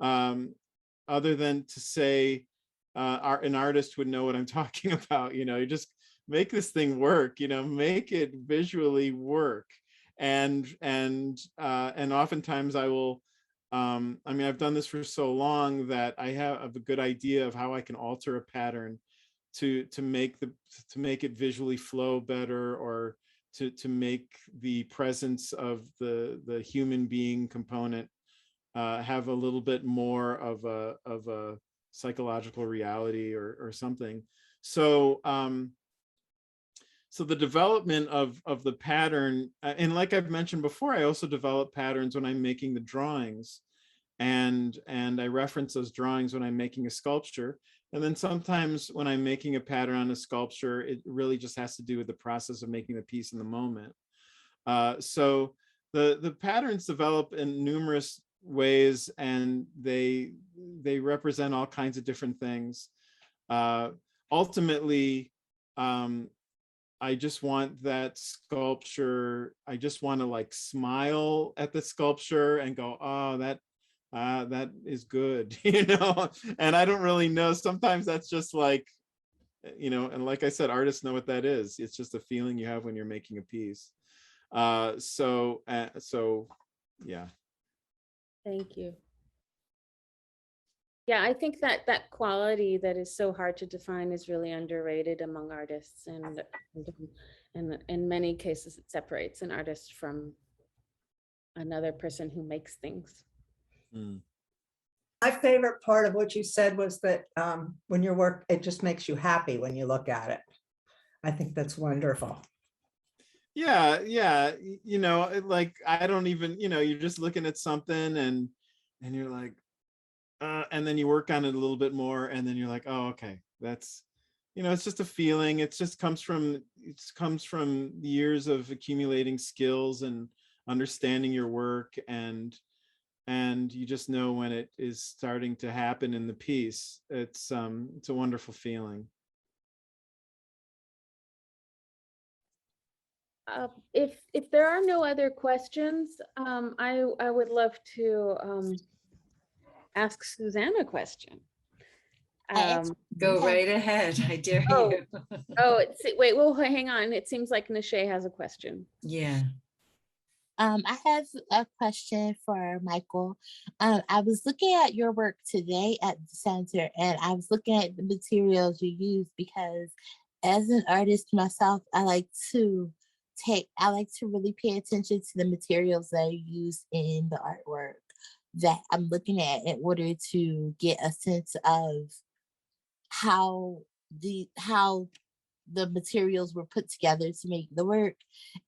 other than to say an artist would know what I'm talking about. You know, you just make this thing work, you know, make it visually work. And oftentimes I will, I mean, I've done this for so long that I have a good idea of how I can alter a pattern to make it visually flow better, or to make the presence of the human being component have a little bit more of a psychological reality or something. So so the development of the pattern, and like I've mentioned before, I also develop patterns when I'm making the drawings, and I reference those drawings when I'm making a sculpture. And then sometimes when I'm making a pattern on a sculpture, it really just has to do with the process of making the piece in the moment. So the patterns develop in numerous ways, and they represent all kinds of different things. Ultimately, I just want that sculpture. I just want to like smile at the sculpture and go, oh, that is good, you know. And I don't really know. Sometimes that's just like, you know, and like I said, artists know what that is. It's just a feeling you have when you're making a piece. So yeah. Thank you. Yeah, I think that quality that is so hard to define is really underrated among artists, and in many cases it separates an artist from another person who makes things. Mm. My favorite part of what you said was that when your work, it just makes you happy when you look at it. I think that's wonderful. Yeah, you know, like I don't even, you know, you're just looking at something and you're like, and then you work on it a little bit more, and then you're like, oh, okay, that's, you know, it's just a feeling. It comes from years of accumulating skills and understanding your work, and you just know when it is starting to happen in the piece. It's a wonderful feeling. If there are no other questions, I would love to ask Suzanne a question. Go right ahead. I dare you. Wait, well, hang on. It seems like Nishay has a question. Yeah. I have a question for Michael. I was looking at your work today at the center, and I was looking at the materials you use, because as an artist myself, I like to really pay attention to the materials that are used in the artwork that I'm looking at, in order to get a sense of how the materials were put together to make the work.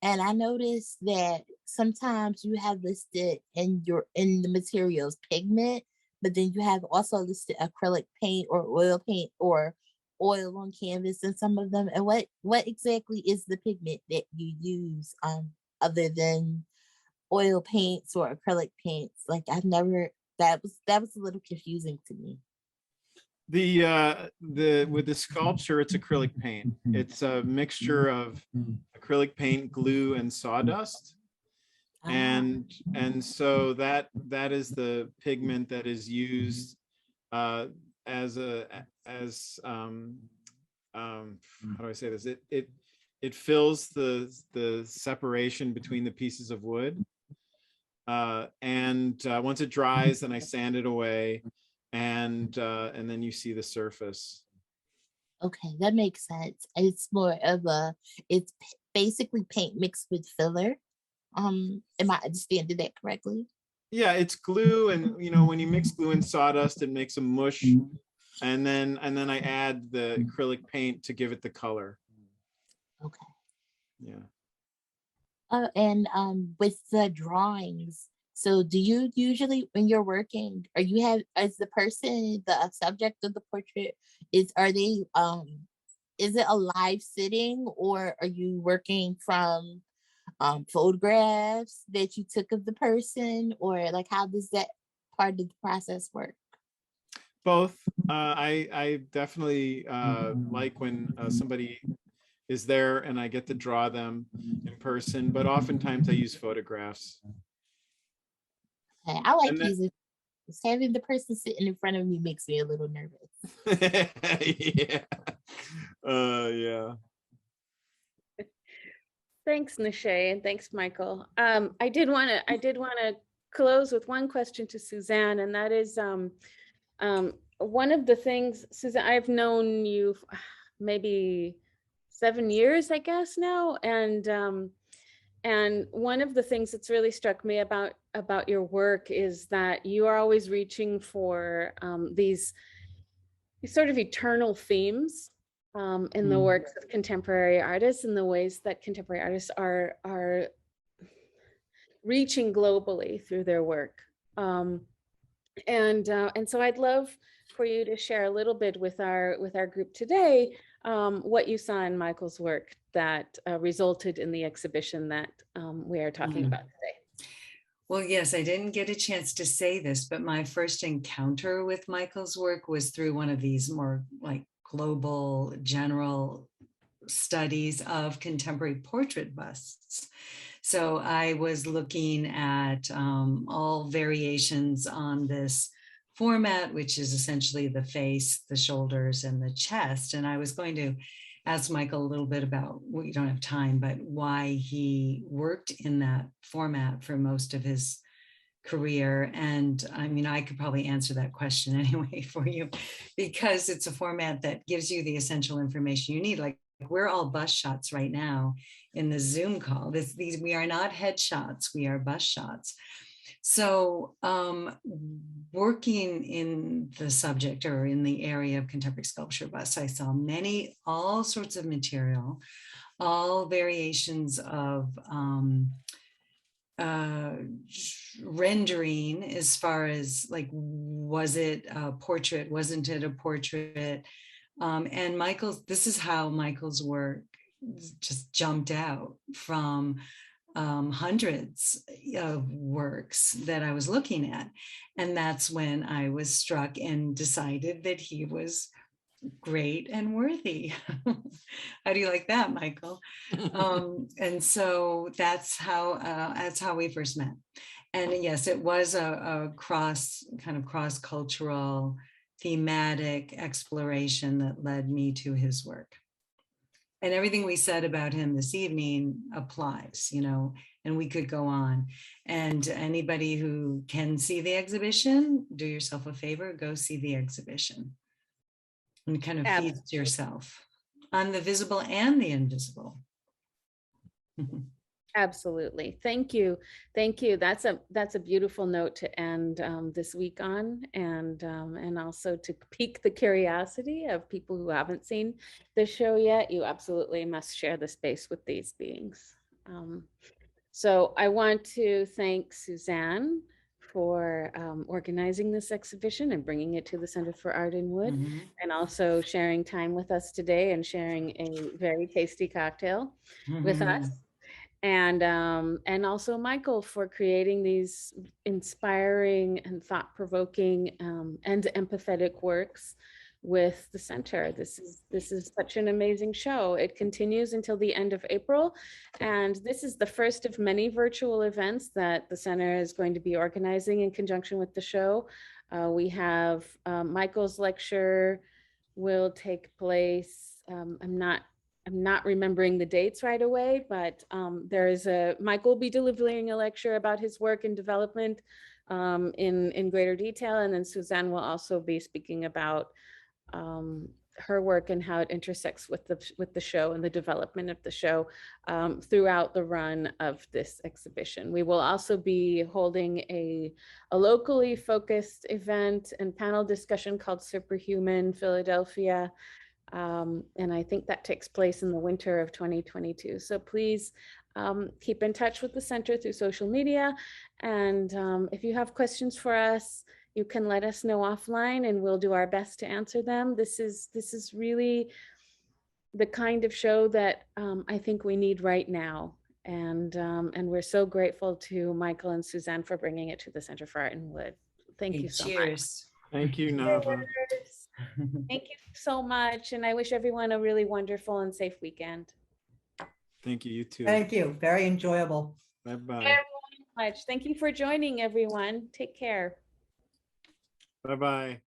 And I noticed that sometimes you have listed in the materials pigment, but then you have also listed acrylic paint or oil paint or oil on canvas in some of them. And what exactly is the pigment that you use, other than oil paints or acrylic paints? Like, that was a little confusing to me. With the sculpture, it's acrylic paint. It's a mixture of acrylic paint, glue, and sawdust. And so that is the pigment that is used as how do I say this? It fills the separation between the pieces of wood. And once it dries, then I sand it away, and then you see the surface. Okay, that makes sense. It's basically paint mixed with filler. Am I understanding that correctly? Yeah, it's glue, and you know, when you mix glue and sawdust, it makes a mush, and then I add the acrylic paint to give it the color. Okay. Yeah. And with the drawings, so do you usually, when you're working, is the person, the subject of the portrait, is it a live sitting, or are you working from photographs that you took of the person, or like, how does that part of the process work? Both. I definitely like when somebody is there and I get to draw them in person, but oftentimes I use photographs. Okay, I like And then- using, having the person sitting in front of me makes me a little nervous. Yeah. Yeah. Thanks, Nishay, and thanks, Michael. I did want to close with one question to Suzanne, and that is one of the things, Suzanne, I've known you maybe 7 years, I guess now. And one of the things that's really struck me about your work is that you are always reaching for these sort of eternal themes in the works of contemporary artists, and the ways that contemporary artists are reaching globally through their work. And so I'd love for you to share a little bit with our group today what you saw in Michael's work that resulted in the exhibition that we are talking about today. Well, yes, I didn't get a chance to say this, but my first encounter with Michael's work was through one of these more like global general studies of contemporary portrait busts. So I was looking at all variations on this format, which is essentially the face, the shoulders, and the chest. And I was going to ask Michael a little bit about, well, you don't have time, but why he worked in that format for most of his career. And I mean, I could probably answer that question anyway for you, because it's a format that gives you the essential information you need. Like, we're all bus shots right now in the Zoom call. We are not headshots, we are bus shots. So working in the subject or in the area of contemporary sculpture busts, I saw all sorts of material, all variations of rendering, as far as like, was it a portrait, wasn't it a portrait? And this is how Michael's work just jumped out from hundreds of works that I was looking at. And that's when I was struck and decided that he was great and worthy. How do you like that, Michael? And so that's how we first met. And yes, it was a cross-cultural thematic exploration that led me to his work. And everything we said about him this evening applies, and we could go on. And anybody who can see the exhibition, do yourself a favor, go see the exhibition. And kind of feeds yourself on the visible and the invisible. Absolutely. Thank you. Thank you. That's a beautiful note to end this week on, and also to pique the curiosity of people who haven't seen the show yet. You absolutely must share the space with these beings. So I want to thank Suzanne for organizing this exhibition and bringing it to the Center for Art in Wood, and also sharing time with us today and sharing a very tasty cocktail with us. And also Michael for creating these inspiring and thought-provoking and empathetic works with the center. This is such an amazing show. It continues until the end of April, and this is the first of many virtual events that the center is going to be organizing in conjunction with the show. We have Michael's lecture will take place. I'm not remembering the dates right away, but Michael will be delivering a lecture about his work and development in greater detail. And then Suzanne will also be speaking about her work and how it intersects with the show and the development of the show throughout the run of this exhibition. We will also be holding a locally focused event and panel discussion called Superhuman Philadelphia. And I think that takes place in the winter of 2022. So please keep in touch with the center through social media. And if you have questions for us, you can let us know offline and we'll do our best to answer them. This is really the kind of show that I think we need right now. And we're so grateful to Michael and Suzanne for bringing it to the Center for Art in Wood. Thank you so much. Thank you, Nava. Thank you so much. And I wish everyone a really wonderful and safe weekend. Thank you, you too. Thank you. Very enjoyable. Bye-bye. Thank you for joining, everyone. Take care. Bye-bye.